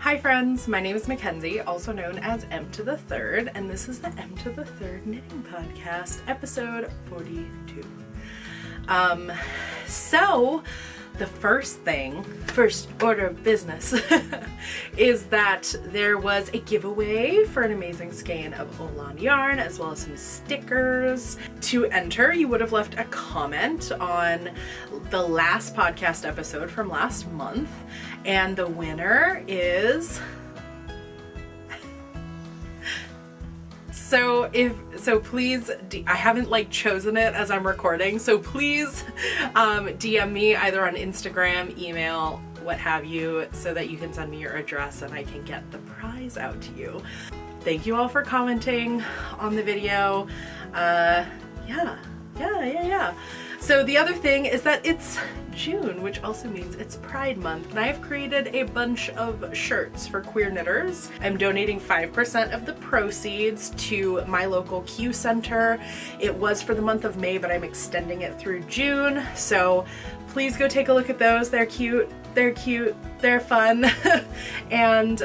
Hi friends, my name is Mackenzie, also known as Emtothethird, and this is the Emtothethird Knitting Podcast, episode 42. So the first order of business is that there was a giveaway for an amazing skein of Olan yarn as well as some stickers. To enter, you would have left a comment on the last podcast episode from last month, and the winner is please, I haven't chosen it as I'm recording, so please DM me either on Instagram, email, what have you, so that you can send me your address and I can get the prize out to you. Thank you all for commenting on the video. Yeah. So the other thing is that it's June, which also means it's Pride Month, and I've created a bunch of shirts for queer knitters. I'm donating 5% of the proceeds to my local Q Center. It was for the month of May, but I'm extending it through June, so please go take a look at those. They're cute, they're fun, and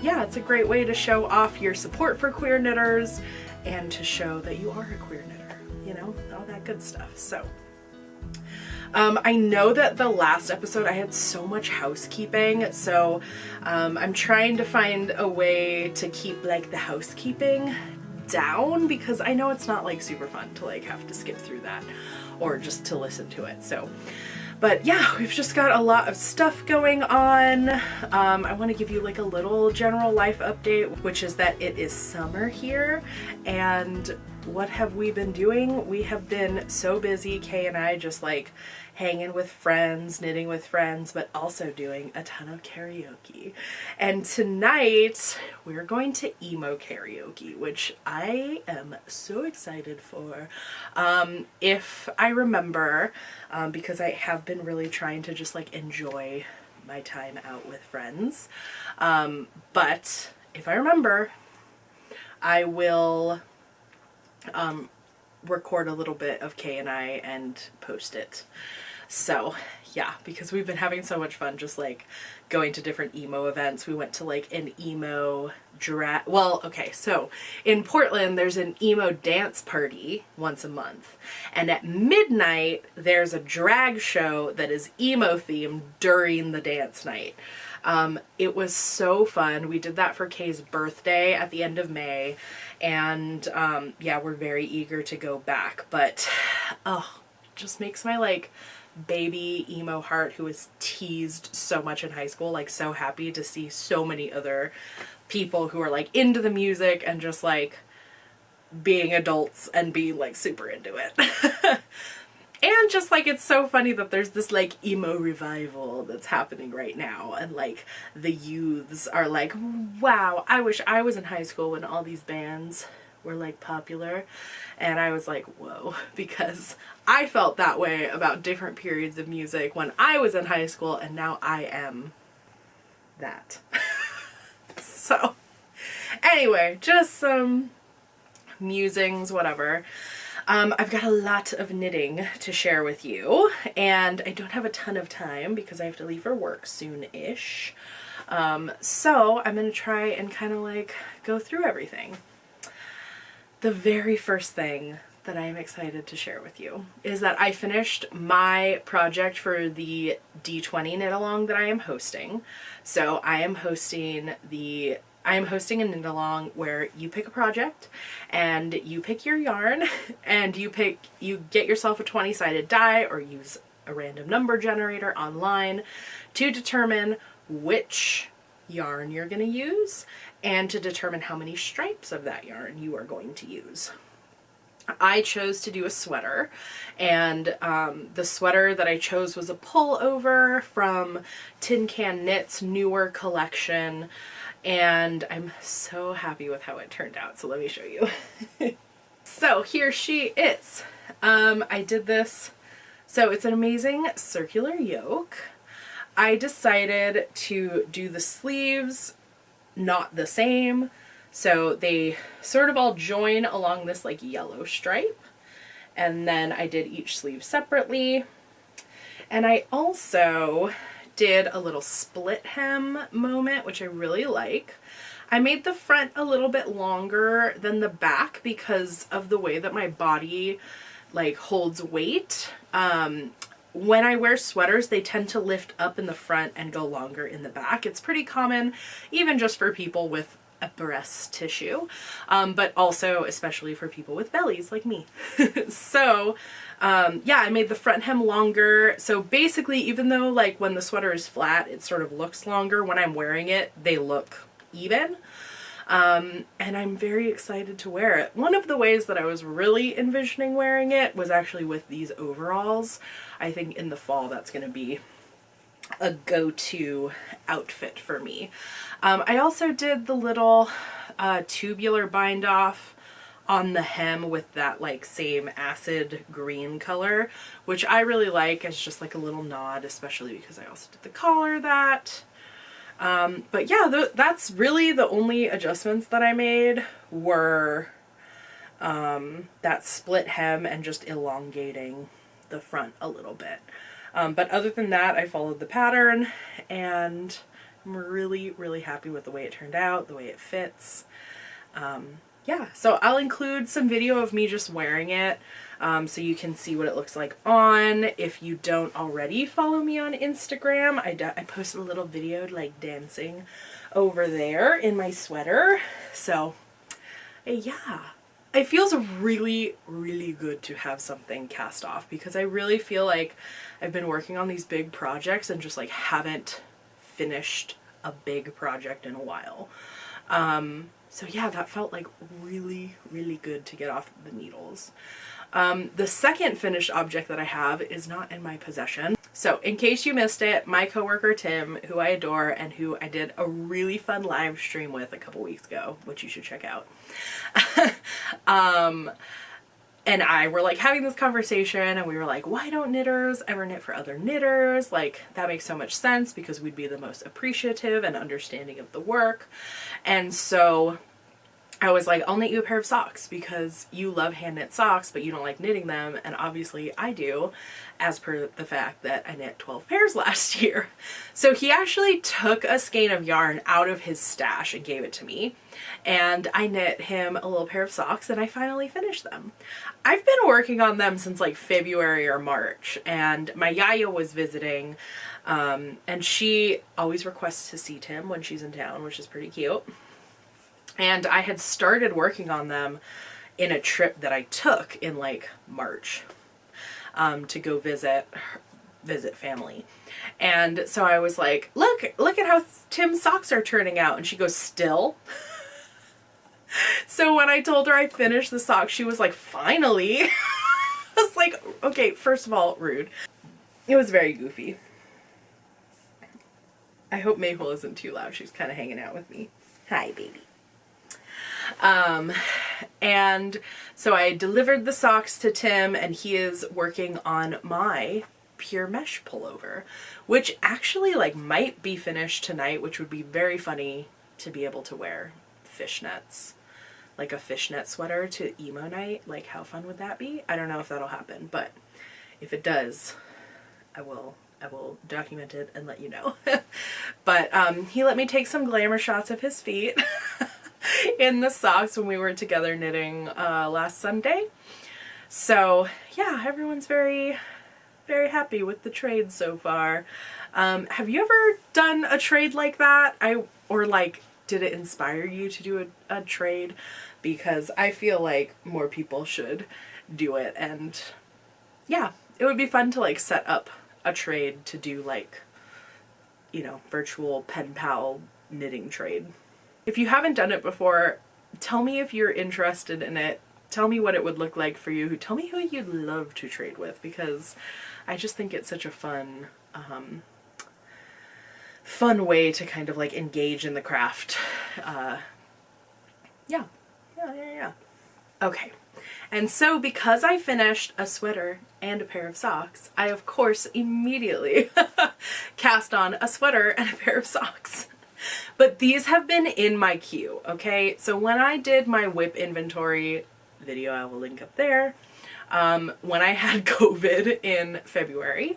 yeah, it's a great way to show off your support for queer knitters and to show that you are a queer knitter, you know, all that good stuff. So I know that the last episode I had so much housekeeping, so I'm trying to find a way to keep the housekeeping down, because I know it's not super fun to have to skip through that or just to listen to it. So, but yeah, we've just got a lot of stuff going on. I want to give you a little general life update, which is that it is summer here, and what have we been doing? We have been so busy, Kay and I, just hanging with friends, knitting with friends, but also doing a ton of karaoke. And tonight we're going to emo karaoke, which I am so excited for. If I remember, because I have been really trying to just enjoy my time out with friends. But if I remember, I will record a little bit of Kay and I and post it. So yeah, because we've been having so much fun just going to different emo events. We went to an emo drag, so in Portland there's an emo dance party once a month, and at midnight there's a drag show that is emo themed during the dance night. It was so fun. We did that for Kay's birthday at the end of May, and yeah, we're very eager to go back, but it just makes my baby emo heart, who was teased so much in high school, so happy to see so many other people who are into the music and just being adults and being super into it. And just it's so funny that there's this emo revival that's happening right now, and the youths are wow, I wish I was in high school when all these bands were popular. And I was whoa, because I felt that way about different periods of music when I was in high school, and now I am that. So anyway, just some musings, whatever. I've got a lot of knitting to share with you, and I don't have a ton of time because I have to leave for work soon-ish. So I'm going to try and kind of go through everything. The very first thing that I am excited to share with you is that I finished my project for the D20 knit along that I am hosting. So I am hosting a knit along where you pick a project and you pick your yarn and you get yourself a 20-sided die or use a random number generator online to determine which yarn you're going to use and to determine how many stripes of that yarn you are going to use. I chose to do a sweater, and the sweater that I chose was a pullover from Tin Can Knit's newer collection, and I'm so happy with how it turned out, so let me show you. So here she is. I did this, so it's an amazing circular yoke. I decided to do the sleeves not the same, so they sort of all join along this yellow stripe, and then I did each sleeve separately. And I also did a little split hem moment, which I really like. I made the front a little bit longer than the back because of the way that my body like holds weight. When I wear sweaters, they tend to lift up in the front and go longer in the back. It's pretty common, even just for people with a breast tissue, but also especially for people with bellies like me. So yeah, I made the front hem longer. So basically, even though like when the sweater is flat, it sort of looks longer, when I'm wearing it, they look even. And I'm very excited to wear it. One of the ways that I was really envisioning wearing it was actually with these overalls. I think in the fall that's going to be a go-to outfit for me. I also did the little tubular bind off on the hem with that like same acid green color, which I really like as just like a little nod, especially because I also did the collar that. But yeah, that's really the only adjustments that I made were that split hem and just elongating the front a little bit. But other than that, I followed the pattern and I'm really, really happy with the way it turned out, the way it fits. Yeah, so I'll include some video of me just wearing it so you can see what it looks like on. If you don't already follow me on Instagram, I posted a little video like dancing over there in my sweater. So yeah, it feels really, really good to have something cast off because I really feel like I've been working on these big projects and just like haven't finished a big project in a while. So yeah, that felt like really, really good to get off the needles. The second finished object that I have is not in my possession. So in case you missed it, my coworker Tim, who I adore and who I did a really fun live stream with a couple weeks ago, which you should check out. And I were like having this conversation and we were like, why don't knitters ever knit for other knitters? Like that makes so much sense because we'd be the most appreciative and understanding of the work. And so I was like, I'll knit you a pair of socks because you love hand knit socks, but you don't like knitting them. And obviously I do, as per the fact that I knit 12 pairs last year. So he actually took a skein of yarn out of his stash and gave it to me. And I knit him a little pair of socks and I finally finished them. I've been working on them since like February or March, and my yaya was visiting, and she always requests to see Tim when she's in town, which is pretty cute. And I had started working on them in a trip that I took in like March to go visit family. And so I was like, look at how Tim's socks are turning out. And she goes, still? So when I told her I finished the socks, she was like, finally. I was like, okay, first of all, rude. It was very goofy. I hope Maple isn't too loud. She's kind of hanging out with me. Hi, baby. And so I delivered the socks to Tim and he is working on my pure mesh pullover, which actually like might be finished tonight, which would be very funny to be able to wear fishnets, like a fishnet sweater to emo night. Like how fun would that be? I don't know if that'll happen, but if it does, I will document it and let you know. But he let me take some glamour shots of his feet in the socks when we were together knitting last Sunday. So yeah, everyone's very, very happy with the trade so far. Have you ever done a trade like that? Or like, did it inspire you to do a trade? Because I feel like more people should do it, and yeah, it would be fun to like set up a trade to do like, you know, virtual pen pal knitting trade. If you haven't done it before, tell me if you're interested in it. Tell me what it would look like for you. Tell me who you'd love to trade with, because I just think it's such a fun way to kind of like engage in the craft. Yeah. Okay. And so because I finished a sweater and a pair of socks, I of course immediately cast on a sweater and a pair of socks. But these have been in my queue, okay? So when I did my whip inventory video, I will link up there, when I had COVID in February.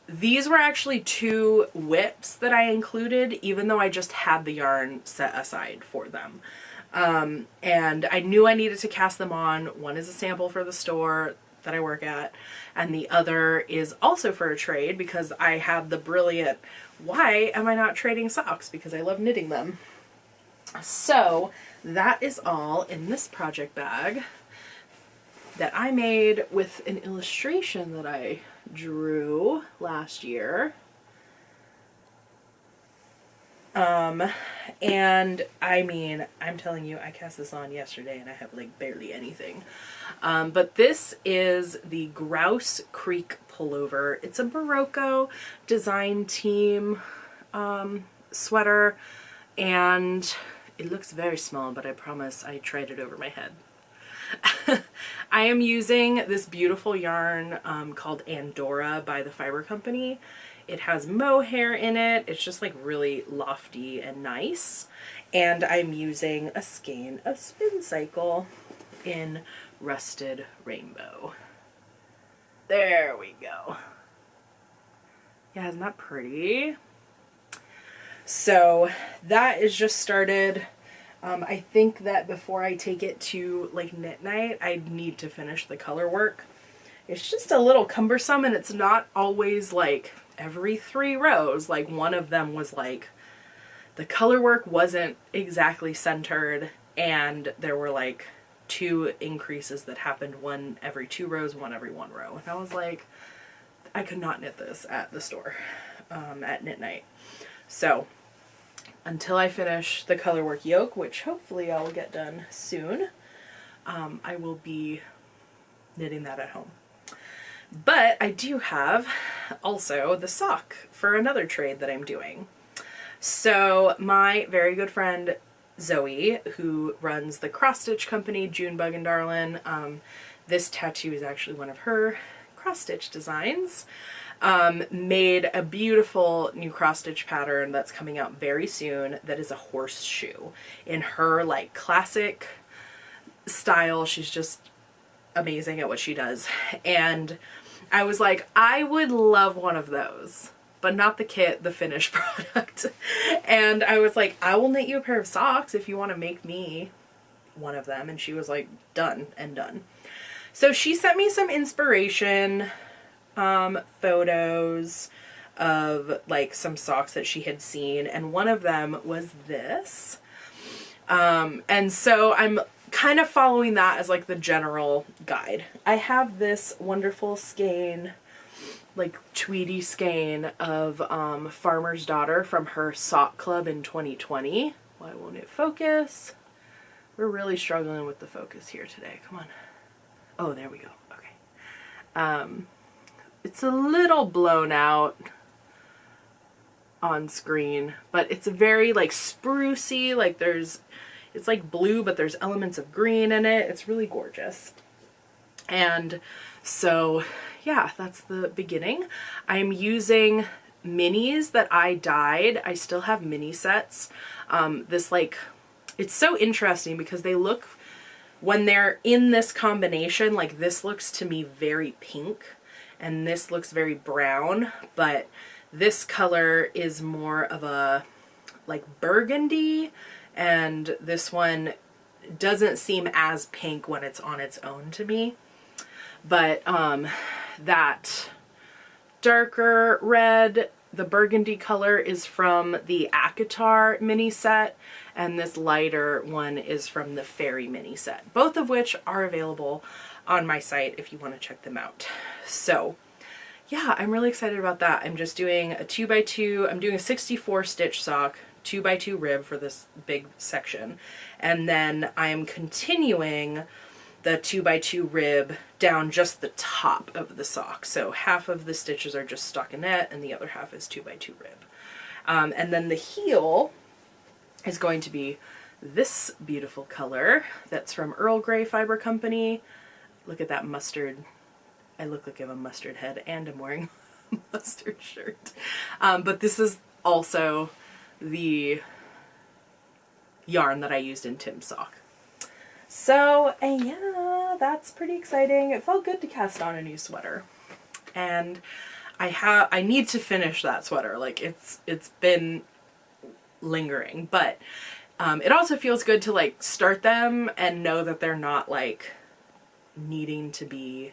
These were actually 2 whips that I included, even though I just had the yarn set aside for them. And I knew I needed to cast them on. One is a sample for the store that I work at, and the other is also for a trade because I had the brilliant, why am I not trading socks? Because I love knitting them. So that is all in this project bag that I made with an illustration that I drew last year. And I mean, I'm telling you, I cast this on yesterday and I have like barely anything. But this is the Grouse Creek pullover. It's a Barocco design team sweater, and it looks very small, but I promise I tried it over my head. I am using this beautiful yarn called Andorra by the Fiber Company. It has mohair in it. It's just like really lofty and nice. And I'm using a skein of Spin Cycle in Rusted Rainbow. There we go. Yeah, isn't that pretty? So that is just started. I think that before I take it to like knit night, I need to finish the color work. It's just a little cumbersome, and it's not always like every 3 rows. Like one of them was like the color work wasn't exactly centered, and there were like 2 increases that happened, one every 2 rows, one every 1 row. And I was like, I could not knit this at the store at knit night. So until I finish the color work yoke, which hopefully I'll get done soon, I will be knitting that at home. But I do have also the sock for another trade that I'm doing. So my very good friend Zoe, who runs the cross stitch company Junebug and Darlin, this tattoo is actually one of her cross stitch designs, made a beautiful new cross stitch pattern that's coming out very soon that is a horseshoe in her like classic style. She's just amazing at what she does. And I was like, I would love one of those, but not the kit, the finished product. And I was like, I will knit you a pair of socks if you want to make me one of them. And she was like, done and done. So she sent me some inspiration photos of like some socks that she had seen, and one of them was this. And so I'm kind of following that as like the general guide. I have this wonderful skein, like tweedy skein of Farmer's Daughter from her sock club in 2020. Why won't it focus? We're really struggling with the focus here today. Come on. Oh, there we go. Okay. It's a little blown out on screen, but it's a very like sprucey, like it's like blue, but there's elements of green in it. It's really gorgeous. And so, yeah, that's the beginning. I'm using minis that I dyed. I still have mini sets. This like, it's so interesting because they look, when they're in this combination, like this looks to me very pink and this looks very brown, but this color is more of a like burgundy, and this one doesn't seem as pink when it's on its own to me. But that darker red, the burgundy color, is from the Akatar mini set, and this lighter one is from the Fairy mini set, both of which are available on my site if you want to check them out. So yeah, I'm really excited about that. I'm just doing a 2x2, I'm doing a 64 stitch sock, 2x2 rib for this big section, and then I'm continuing the 2x2 rib down just the top of the sock. So half of the stitches are just stockinette and the other half is 2x2 rib. And then the heel is going to be this beautiful color that's from Earl Grey Fiber Company. Look at that mustard. I look like I have a mustard head and I'm wearing a mustard shirt. But this is also the yarn that I used in Tim's sock. So yeah, yeah, that's pretty exciting. It felt good to cast on a new sweater. And I need to finish that sweater. Like it's been lingering, but it also feels good to like start them and know that they're not like needing to be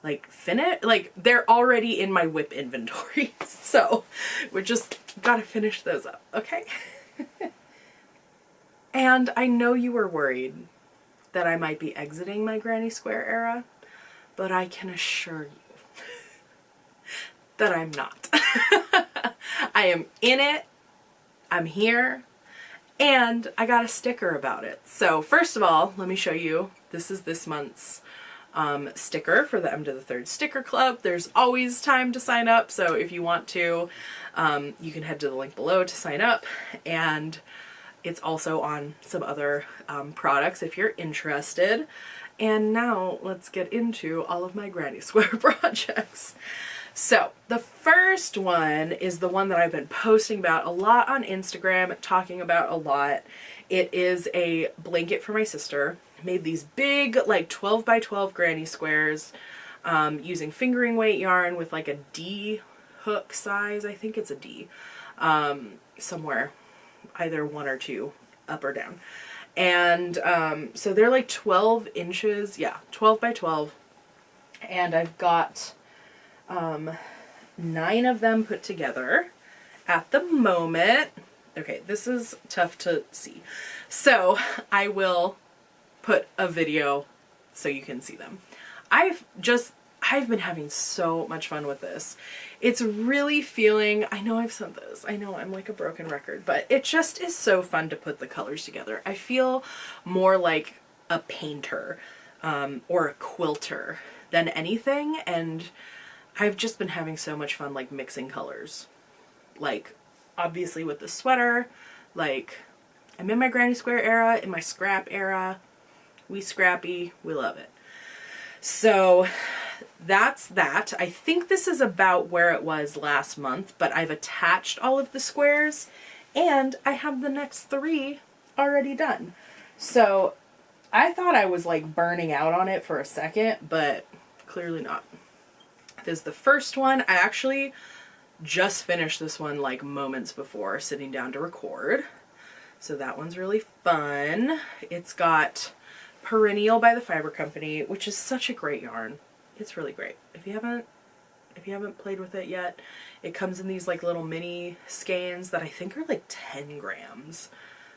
like finished. Like they're already in my WIP inventory. So we just gotta finish those up, okay? And I know you were worried that I might be exiting my granny square era, but I can assure you that I'm not. I am in it, I'm here, and I got a sticker about it. So first of all, let me show you. This is this month's sticker for the Emtothethird Sticker Club. There's always time to sign up, so if you want to, you can head to the link below to sign up, and it's also on some other products if you're interested. And now let's get into all of my granny square projects. So the first one is the one that I've been posting about a lot on Instagram, talking about a lot. It is a blanket for my sister. I made these big like 12 by 12 granny squares using fingering weight yarn with like a D hook size. I think it's a D somewhere. Either 1 or 2, up or down. And so they're like 12 inches, yeah, 12 by 12. And I've got 9 of them put together at the moment. Okay, this is tough to see. So I will put a video so you can see them. I've been having so much fun with this. It's really feeling, I know I've said this, I know I'm like a broken record, but it just is so fun to put the colors together. I feel more like a painter or a quilter than anything, and I've just been having so much fun like mixing colors. Like obviously with the sweater, like I'm in my granny square era, in my scrap era. We scrappy, we love it. So that's that. I think this is about where it was last month, but I've attached all of the squares and I have the next 3 already done. So I thought I was like burning out on it for a second, but clearly not. This is the first one. I actually just finished this one like moments before sitting down to record. So that one's really fun. It's got Perennial by the Fiber Company, which is such a great yarn. It's really great. If you haven't played with it yet, it comes in these like little mini skeins that I think are like 10 grams.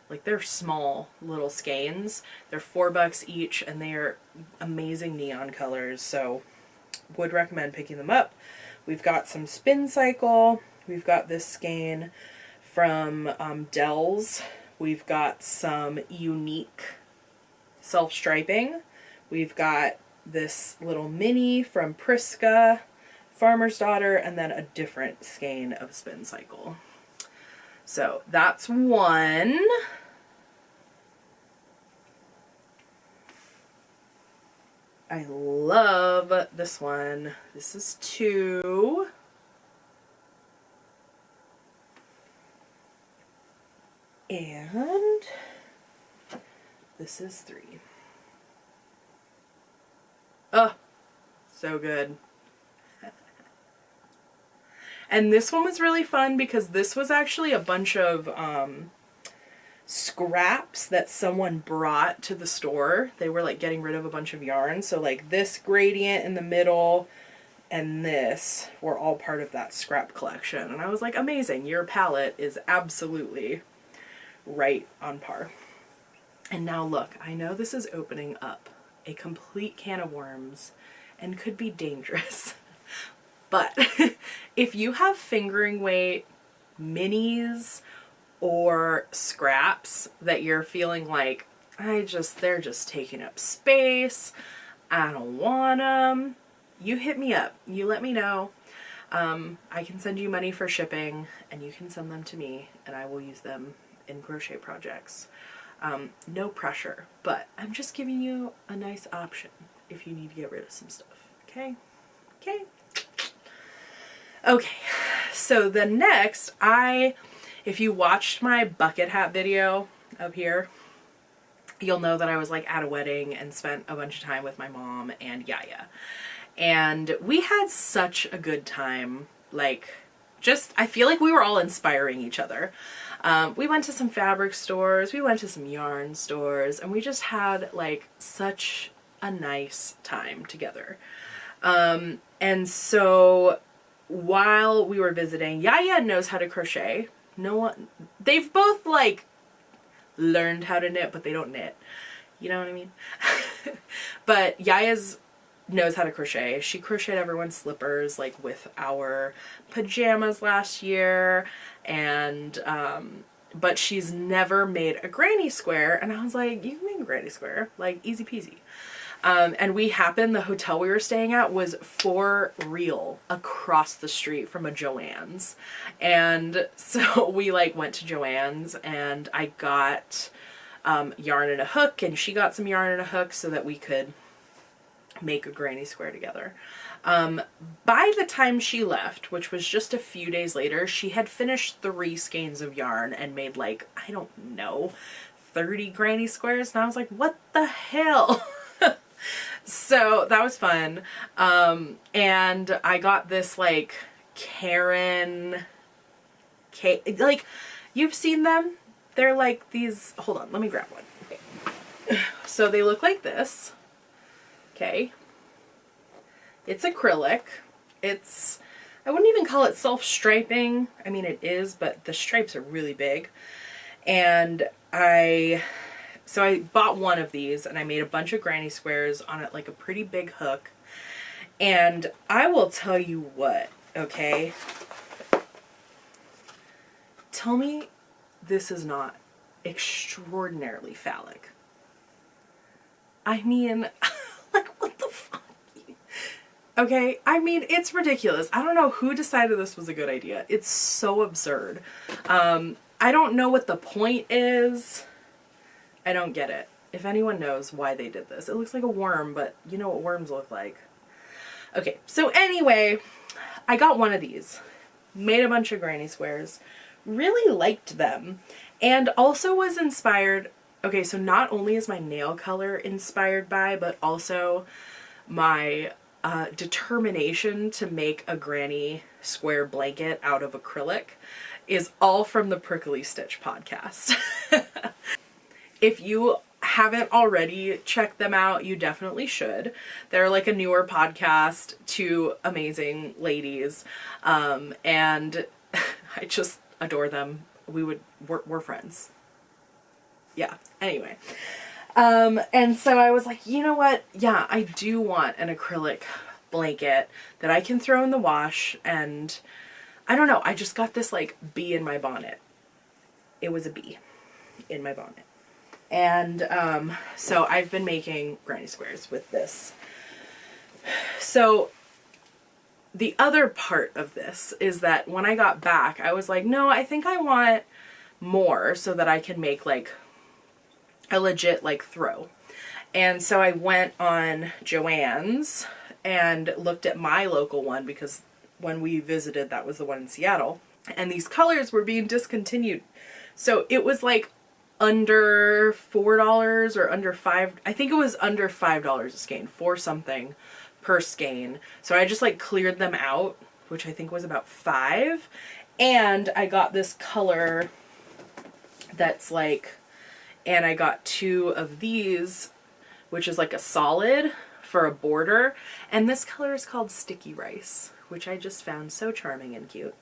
Like they're small little skeins. They're $4 each and they are amazing neon colors. So would recommend picking them up. We've got some Spin Cycle. We've got this skein from Dell's. We've got some Unique self-striping. We've got this little mini from Priska, Farmer's Daughter, and then a different skein of Spin Cycle. So that's one. I love this one. This is 2. And this is 3. Oh, so good. And this one was really fun because this was actually a bunch of scraps that someone brought to the store. They were like getting rid of a bunch of yarn. So like this gradient in the middle and this were all part of that scrap collection. And I was like, amazing, your palette is absolutely right on par. And now look, I know this is opening up a complete can of worms and could be dangerous. But if you have fingering weight minis or scraps that you're feeling like, they're just taking up space, I don't want them, you hit me up. You let me know. I can send you money for shipping and you can send them to me and I will use them in crochet projects. No pressure, but I'm just giving you a nice option if you need to get rid of some stuff. Okay? Okay. Okay, so the next, if you watched my bucket hat video up here, you'll know that I was like at a wedding and spent a bunch of time with my mom and Yaya. And we had such a good time. Like, just, I feel like we were all inspiring each other. We went to some fabric stores, we went to some yarn stores, and we just had like such a nice time together. And so while we were visiting, Yaya knows how to crochet. They've both like learned how to knit, but they don't knit. You know what I mean? But Yaya's knows how to crochet. She crocheted everyone's slippers like with our pajamas last year, and but she's never made a granny square, and I was like, you can make a granny square, like easy peasy. And the hotel we were staying at was for real across the street from a Joann's. And so we like went to Joann's, and I got yarn and a hook, and she got some yarn and a hook so that we could make a granny square together. By the time she left, which was just a few days later, she had finished 3 skeins of yarn and made like, I don't know, 30 granny squares. And I was like, what the hell? So that was fun. And I got this like like, you've seen them? They're like these, hold on, let me grab one. Okay. So they look like this. Okay. It's acrylic. I wouldn't even call it self-striping. I mean, it is, but the stripes are really big. And so I bought one of these, and I made a bunch of granny squares on it, like a pretty big hook. And I will tell you what, okay? Tell me this is not extraordinarily phallic. I mean, like, what the fuck? Okay, I mean, it's ridiculous. I don't know who decided this was a good idea. It's so absurd. I don't know what the point is. I don't get it. If anyone knows why they did this. It looks like a worm, but you know what worms look like. Okay, so anyway, I got one of these. Made a bunch of granny squares. Really liked them. And also was inspired. Okay, so not only is my nail color inspired by, but also my determination to make a granny square blanket out of acrylic is all from the Prickly Stitch podcast. If you haven't already checked them out, you definitely should. They're like a newer podcast, 2 amazing ladies, and I just adore them. We're friends. Yeah, anyway. And so I was like, you know what? Yeah, I do want an acrylic blanket that I can throw in the wash, and I don't know, I just got this like bee in my bonnet. It was a bee in my bonnet. And so I've been making granny squares with this. So the other part of this is that when I got back, I was like, no, I think I want more so that I can make like a legit like throw. And so I went on Joann's and looked at my local one, because when we visited, that was the one in Seattle, and these colors were being discontinued. So it was like under $4 or under $5. I think it was under $5 a skein, 4 something per skein. So I just like cleared them out, which I think was about $5. And I got this color that's like, and I got 2 of these, which is like a solid for a border. And this color is called Sticky Rice, which I just found so charming and cute.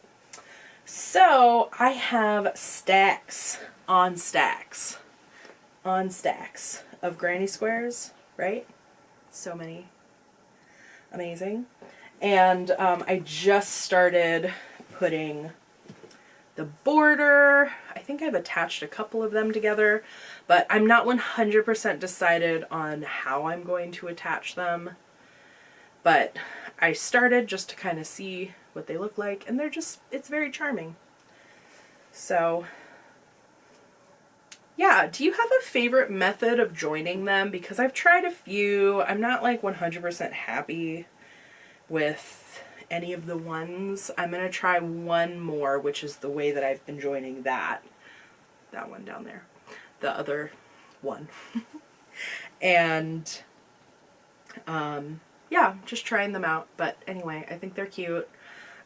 So I have stacks on stacks on stacks of granny squares, right? So many. Amazing. And I just started putting the border. I think I've attached a couple of them together, but I'm not 100% decided on how I'm going to attach them. But I started just to kind of see what they look like, and it's very charming. So yeah, do you have a favorite method of joining them? Because I've tried a few. I'm not like 100% happy with any of the ones. I'm going to try one more, which is the way that I've been joining that one down there. The other one. And, yeah, just trying them out. But anyway, I think they're cute.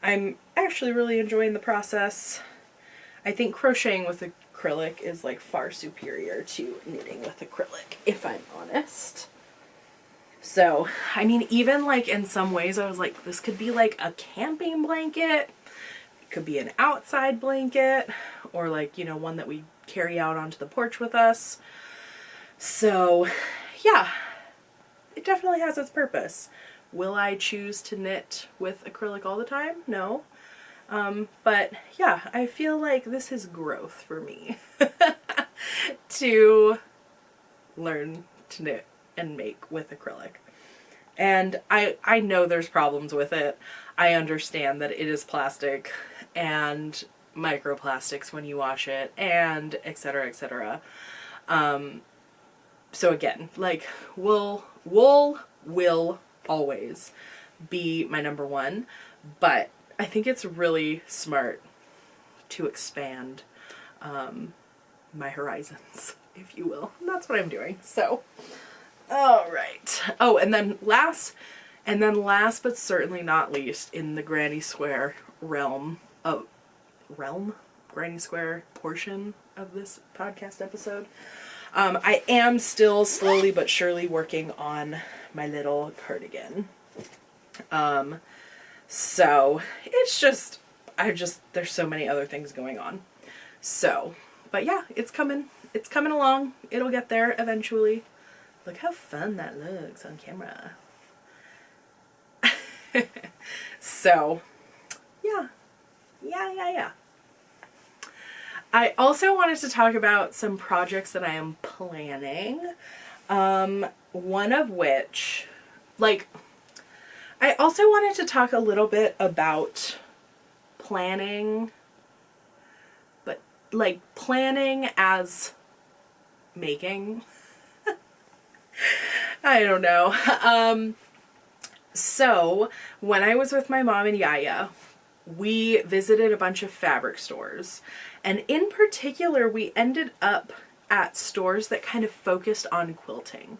I'm actually really enjoying the process. I think crocheting with acrylic is like far superior to knitting with acrylic, if I'm honest. So, I mean, even like in some ways I was like, this could be like a camping blanket. It could be an outside blanket, or like, you know, one that we carry out onto the porch with us. So, yeah, it definitely has its purpose. Will I choose to knit with acrylic all the time? No. But yeah, I feel like this is growth for me to learn to knit and make with acrylic. And I know there's problems with it. I understand that it is plastic and microplastics when you wash it, and etc., etc. So again, like, wool will always be my number one, but I think it's really smart to expand my horizons, if you will. And that's what I'm doing. So, all right. Oh, and then last but certainly not least, in the Granny Square Granny Square portion of this podcast episode, I am still slowly but surely working on my little cardigan. So it's just, there's so many other things going on. So, but yeah, it's coming along. It'll get there eventually. Look how fun that looks on camera. So, yeah. I also wanted to talk about some projects that I am planning. One of which, like, I also wanted to talk a little bit about planning, but like planning as making. I don't know. So when I was with my mom and Yaya, we visited a bunch of fabric stores, and in particular we ended up at stores that kind of focused on quilting.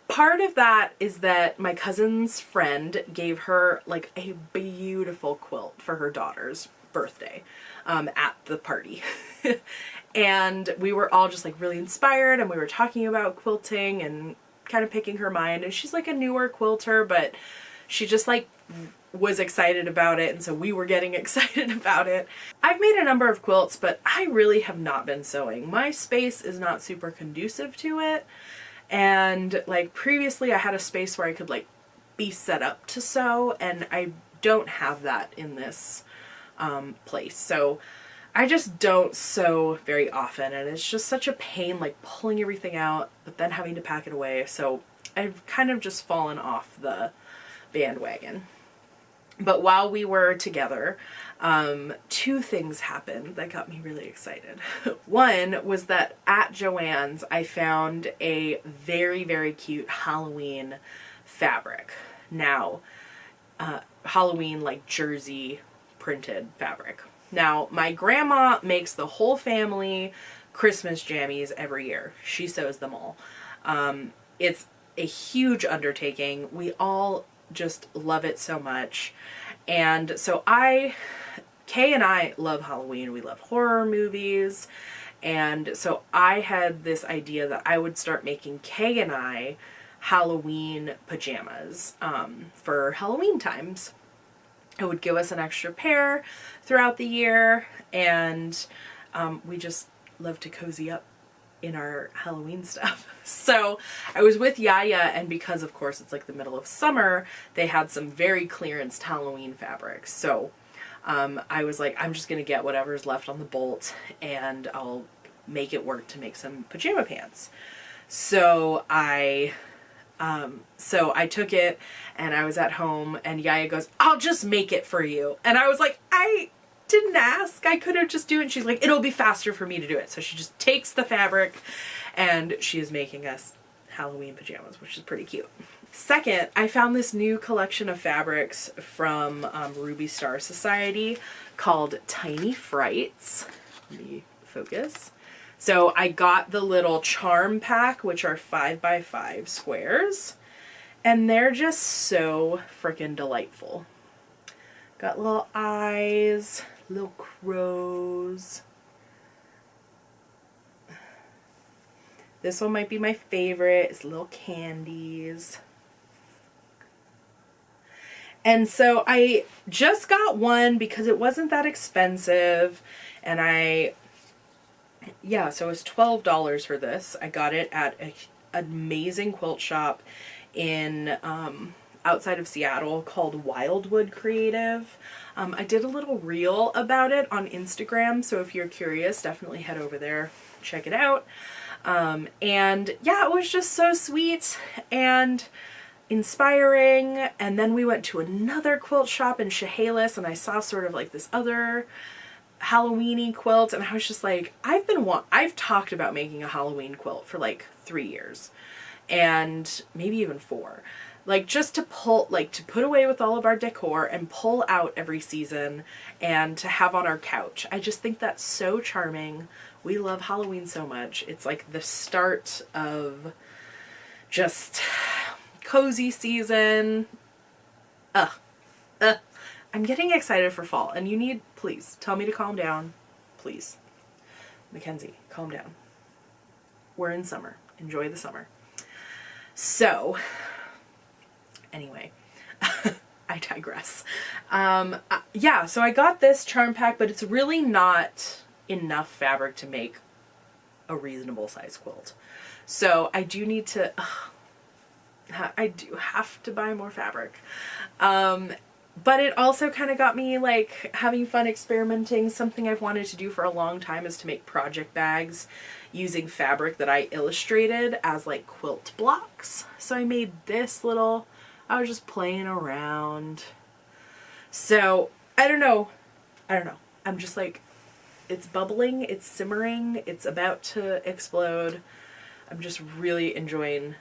Part of that is that my cousin's friend gave her like a beautiful quilt for her daughter's birthday at the party. And we were all just like really inspired, and we were talking about quilting and kind of picking her mind. And she's like a newer quilter, but she just like was excited about it, and so we were getting excited about it. I've made a number of quilts, but I really have not been sewing. My space is not super conducive to it. And like previously I had a space where I could like be set up to sew, and I don't have that in this place. So I just don't sew very often, and it's just such a pain like pulling everything out but then having to pack it away. So I've kind of just fallen off the bandwagon. But while we were together, two things happened that got me really excited. One was that at Joann's I found a very, very cute Halloween fabric. Now, Halloween like jersey printed fabric. Now, my grandma makes the whole family Christmas jammies every year. She sews them all. It's a huge undertaking. We all just love it so much. And so Kay and I love Halloween. We love horror movies. And so I had this idea that I would start making Kay and I Halloween pajamas for Halloween times. It would give us an extra pair throughout the year, and we just love to cozy up in our Halloween stuff. So I was with Yaya, and because of course it's like the middle of summer, they had some very clearanced Halloween fabrics. So I was like, I'm just gonna get whatever's left on the bolt and I'll make it work to make some pajama pants. So I took it, and I was at home, and Yaya goes, I'll just make it for you. And I was like, I didn't ask. I could have just do it. And she's like, it'll be faster for me to do it. So she just takes the fabric, and she is making us Halloween pajamas, which is pretty cute. Second, I found this new collection of fabrics from Ruby Star Society called Tiny Frights. Let me focus. So I got the little charm pack, which are 5x5 squares, and they're just so freaking delightful. Got little eyes, little crows. This one might be my favorite. It's little candies. And so I just got one because it wasn't that expensive. And so it was $12 for this. I got it at an amazing quilt shop in outside of Seattle called Wildwood Creative. I did a little reel about it on Instagram, so if you're curious, definitely head over there, check it out. And yeah, it was just so sweet and inspiring. And then we went to another quilt shop in Chehalis, and I saw sort of like this other Halloween-y quilt, and I was just like, I've talked about making a Halloween quilt for like 3 years, and maybe even 4. Like, just to put away with all of our decor and pull out every season and to have on our couch. I just think that's so charming. We love Halloween so much. It's like the start of just cozy season. I'm getting excited for fall, and please tell me to calm down. Please. Mackenzie, calm down. We're in summer. Enjoy the summer. So, anyway, I digress. So I got this charm pack, but it's really not enough fabric to make a reasonable size quilt. So I do need to, I do have to buy more fabric. But it also kind of got me like having fun experimenting. Something I've wanted to do for a long time is to make project bags using fabric that I illustrated as like quilt blocks. So I made this little, I was just playing around. So I don't know. I'm just like, it's bubbling, it's simmering, it's about to explode. I'm just really enjoying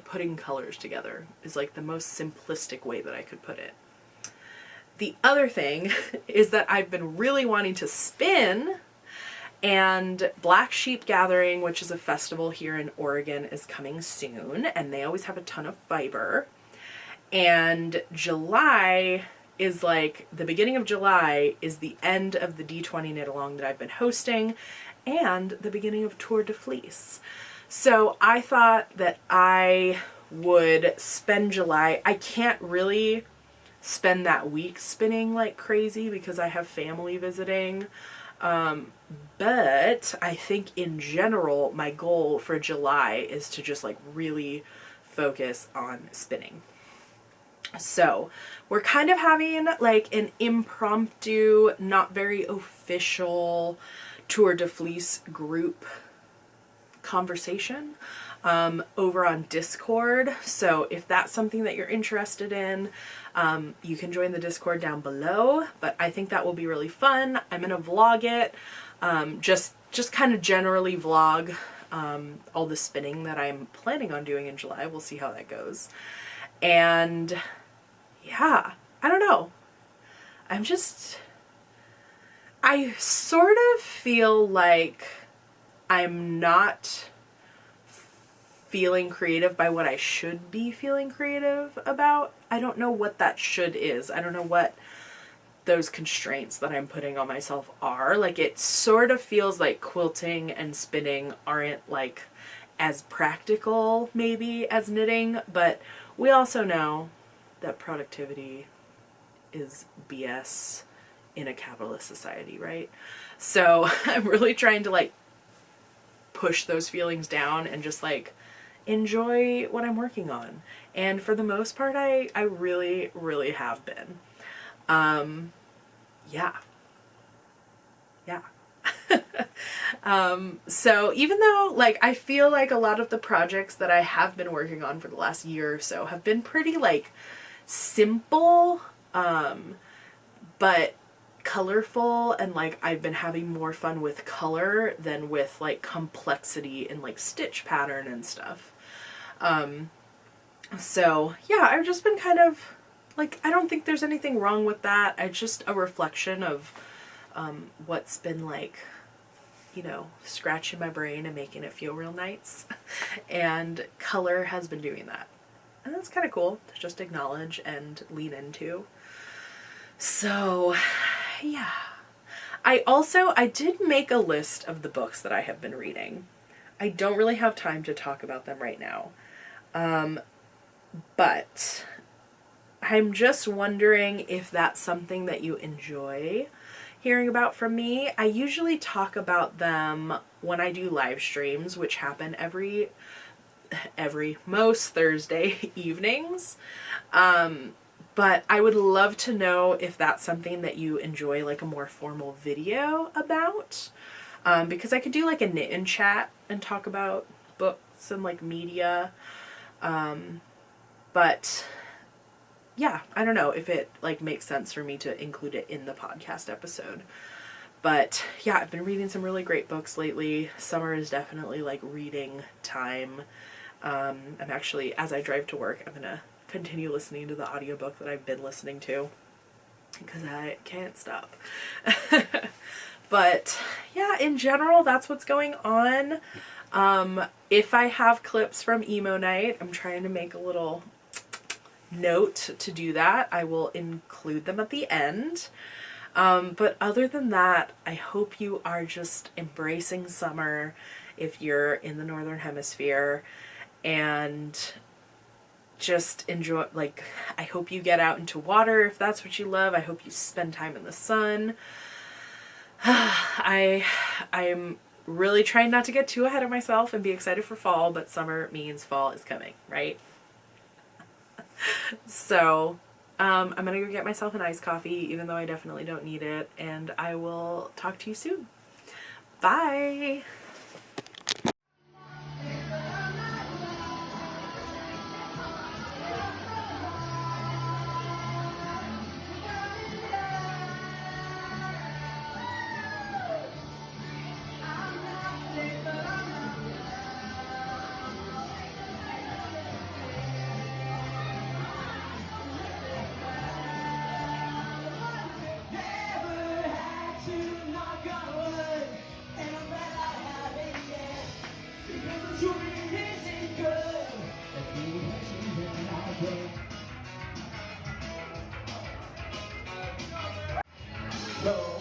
putting colors together is like the most simplistic way that I could put it. The other thing is that I've been really wanting to spin, and Black Sheep Gathering, which is a festival here in Oregon, is coming soon, and they always have a ton of fiber. And July is like, the beginning of July is the end of the D20 Knit Along that I've been hosting, and the beginning of Tour de Fleece. So I thought that I would spend July. I can't really spend that week spinning like crazy because I have family visiting. But I think in general, my goal for July is to just like really focus on spinning. So we're kind of having like an impromptu, not very official Tour de Fleece group conversation over on Discord. So if that's something that you're interested in, you can join the Discord down below. But I think that will be really fun. I'm gonna vlog it, just kind of generally vlog all the spinning that I'm planning on doing in July. We'll see how that goes. And yeah, I don't know. I sort of feel like I'm not feeling creative by what I should be feeling creative about. I don't know what that should is. I don't know what those constraints that I'm putting on myself are. Like, it sort of feels like quilting and spinning aren't like as practical maybe as knitting, but we also know that productivity is BS in a capitalist society, right? So I'm really trying to like push those feelings down and just like enjoy what I'm working on. And for the most part, I really, really have been. Yeah. So even though like I feel like a lot of the projects that I have been working on for the last year or so have been pretty like simple, but colorful, and like I've been having more fun with color than with like complexity and like stitch pattern and stuff. So yeah, I've just been kind of like, I don't think there's anything wrong with that. It's just a reflection of what's been like you know, scratching my brain and making it feel real nice. And color has been doing that. And that's kind of cool to just acknowledge and lean into. So, yeah. I did make a list of the books that I have been reading. I don't really have time to talk about them right now. But I'm just wondering if that's something that you enjoy hearing about from me. I usually talk about them when I do live streams, which happen most Thursday evenings. But I would love to know if that's something that you enjoy, like a more formal video about. Because I could do like a knit and chat and talk about books and like media. But yeah, I don't know if it like makes sense for me to include it in the podcast episode. But yeah, I've been reading some really great books lately. Summer is definitely like reading time. I'm actually, as I drive to work, I'm gonna continue listening to the audiobook that I've been listening to because I can't stop. But yeah, in general, that's what's going on. If I have clips from emo night, I'm trying to make a little note to do that. I will include them at the end. But other than that, I hope you are just embracing summer if you're in the Northern Hemisphere, and just enjoy, like, I hope you get out into water if that's what you love. I hope you spend time in the sun. I'm really trying not to get too ahead of myself and be excited for fall, but summer means fall is coming, right? So, I'm gonna go get myself an iced coffee, even though I definitely don't need it, and I will talk to you soon. Bye! No.